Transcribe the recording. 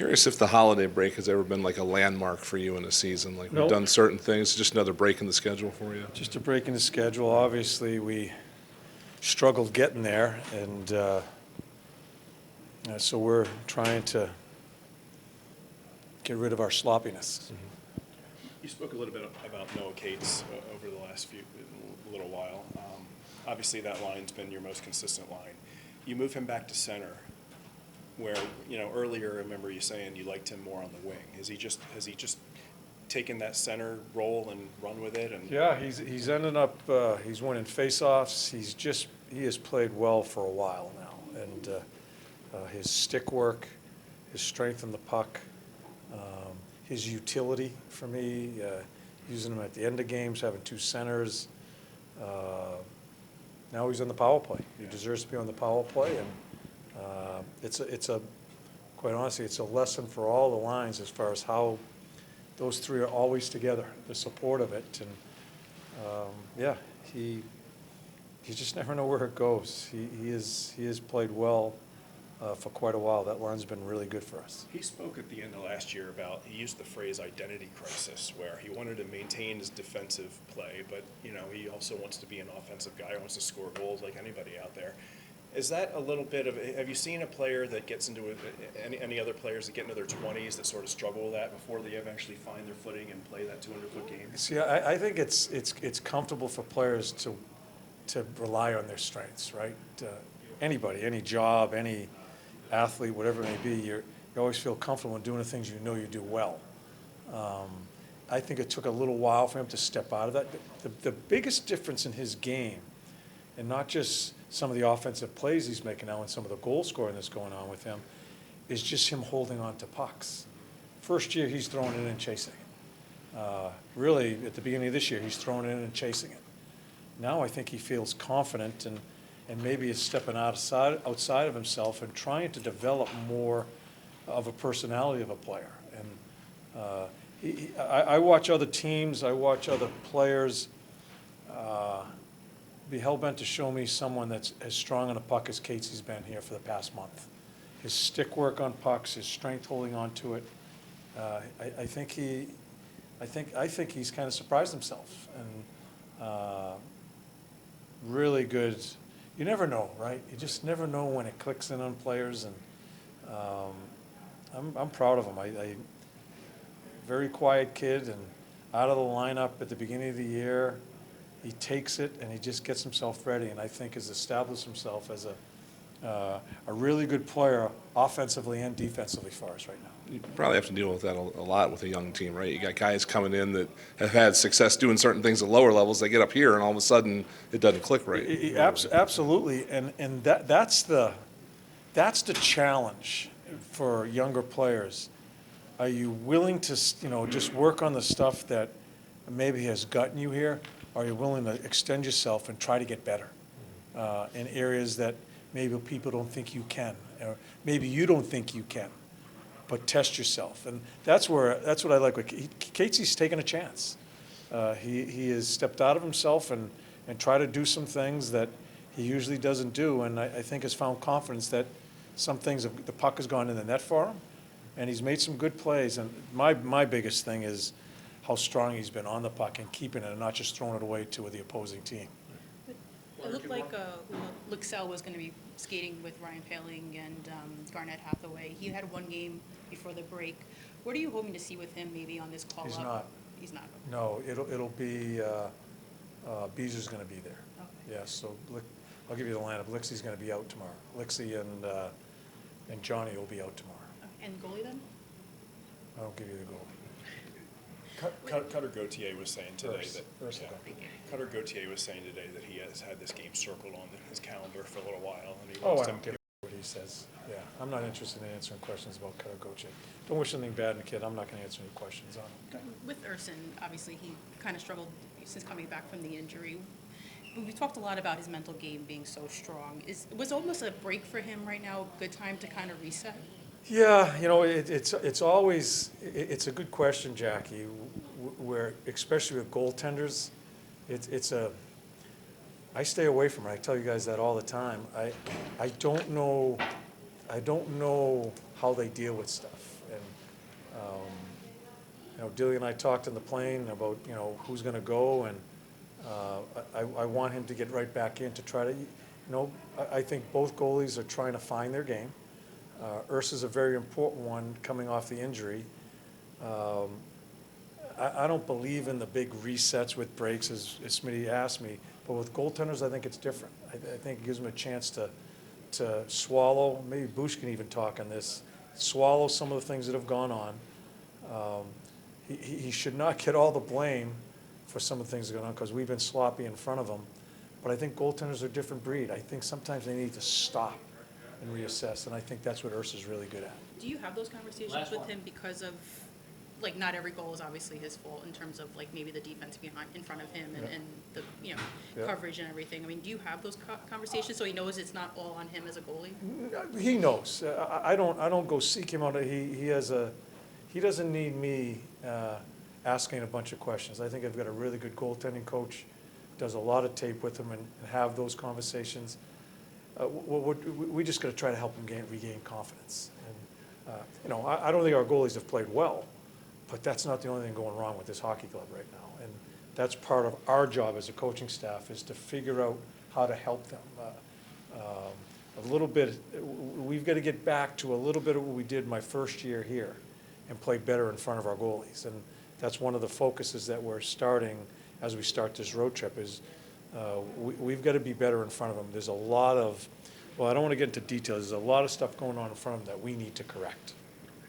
Curious if the holiday break has ever been like a landmark for you in a season. Like we've Nope. done certain things, just another break in the schedule for you. Just a break in the schedule. Obviously, we struggled getting there, and so we're trying to get rid of our sloppiness. You spoke a little bit about Noah Cates over the last little while. Obviously, that line's been your most consistent line. You move him back to center, where earlier I remember you saying you liked him more on the wing. Has he just taken that center role and run with it? And Yeah, he's ended up he's winning faceoffs. He has played well for a while now, and his stick work, his strength in the puck, his utility for me, using him at the end of games, having two centers. Now he's on the power play. He deserves to be on the power play, and quite honestly, it's a lesson for all the lines as far as how those three are always together, the support of it, and you just never know where it goes. He has played well for quite a while. That line's been really good for us. he spoke at the end of last year about, he used the phrase identity crisis, where he wanted to maintain his defensive play, but he also wants to be an offensive guy, wants to score goals like anybody out there. Is that a little bit of, have you seen a player that gets into any other players that get into their 20s that sort of struggle with that before they eventually find their footing and play that 200-foot game? See, I think it's comfortable for players to rely on their strengths, right? Anybody, any job, any athlete, whatever it may be, you always feel comfortable in doing the things you do well. I think it took a little while for him to step out of that. The biggest difference in his game, and not just some of the offensive plays he's making now and some of the goal scoring that's going on with him, is just him holding on to pucks. First year, he's throwing it in and chasing it. Really, at the beginning of this year, he's throwing it in and chasing it. Now I think he feels confident and maybe is stepping outside of himself and trying to develop more of a personality of a player. And I watch other teams, I watch other players be hell-bent to show me someone that's as strong on a puck as Casey's been here for the past month. His stick work on pucks, his strength holding on to it. I think he's kind of surprised himself, and really good. You never know, right? You just never know when it clicks in on players, and I'm proud of him. Very quiet kid, and out of the lineup at the beginning of the year. He takes it and he just gets himself ready, and I think has established himself as a really good player offensively and defensively for us right now. You probably have to deal with that a lot with a young team, right? You got guys coming in that have had success doing certain things at lower levels. They get up here, and all of a sudden, it doesn't click right. Absolutely, and that's the challenge for younger players. Are you willing to just work on the stuff that maybe has gotten you here? Are you willing to extend yourself and try to get better in areas that maybe people don't think you can, or maybe you don't think you can, but test yourself? And that's what I like. Casey's taken a chance. He has stepped out of himself and tried to do some things that he usually doesn't do, and I think has found confidence that some things, the puck has gone in the net for him, and he's made some good plays. And my biggest thing is how strong he's been on the puck and keeping it and not just throwing it away to the opposing team. It looked like Luxell was going to be skating with Ryan Paling and Garnett Hathaway. He had one game before the break. What are you hoping to see with him maybe on this call-up? He's not. He's not. No, it'll be Beezer's going to be there. Okay. Yeah, so I'll give you the lineup. Lixie's going to be out tomorrow. Lixie and Johnny will be out tomorrow. Okay. And goalie then? I don't give you the goalie. Cutter Gauthier was saying today Cutter Gauthier was saying today that he has had this game circled on his calendar for a little while, and he wants I to. don't care what he says. Yeah, I'm not interested in answering questions about Cutter Gauthier. Don't wish anything bad in the kid. I'm not going to answer any questions on him. With Urson, obviously he kind of struggled since coming back from the injury. We talked a lot about his mental game being so strong. Was almost a break for him right now a good time to kind of reset? Yeah, it's always a good question, Jackie. Where especially with goaltenders, I stay away from it. I tell you guys that all the time. I don't know how they deal with stuff, Dilly and I talked in the plane about, who's going to go, and I want him to get right back in to try to, I think both goalies are trying to find their game. Ursa's a very important one coming off the injury. I don't believe in the big resets with breaks, as Smitty asked me, but with goaltenders, I think it's different. I think it gives them a chance to swallow, maybe Bush can even talk on this, swallow some of the things that have gone on. He should not get all the blame for some of the things that are going on, because we've been sloppy in front of him. But I think goaltenders are a different breed. I think sometimes they need to stop and reassess, and I think that's what Ursa's really good at. Do you have those conversations with him because of, like, not every goal is obviously his fault in terms of, like, maybe the defense in front of him and the, coverage and everything? I mean, do you have those conversations so he knows it's not all on him as a goalie? He knows. I don't go seek him out. He doesn't need me asking a bunch of questions. I think I've got a really good goaltending coach, does a lot of tape with him and have those conversations. We just got to try to help him regain confidence. And, I don't think our goalies have played well, but that's not the only thing going wrong with this hockey club right now. And that's part of our job as a coaching staff, is to figure out how to help them. A little bit, we've got to get back to a little bit of what we did my first year here and play better in front of our goalies. And that's one of the focuses that we're starting as we start this road trip, is we've got to be better in front of them. There's a lot of, well, I don't want to get into details, there's a lot of stuff going on in front of them that we need to correct.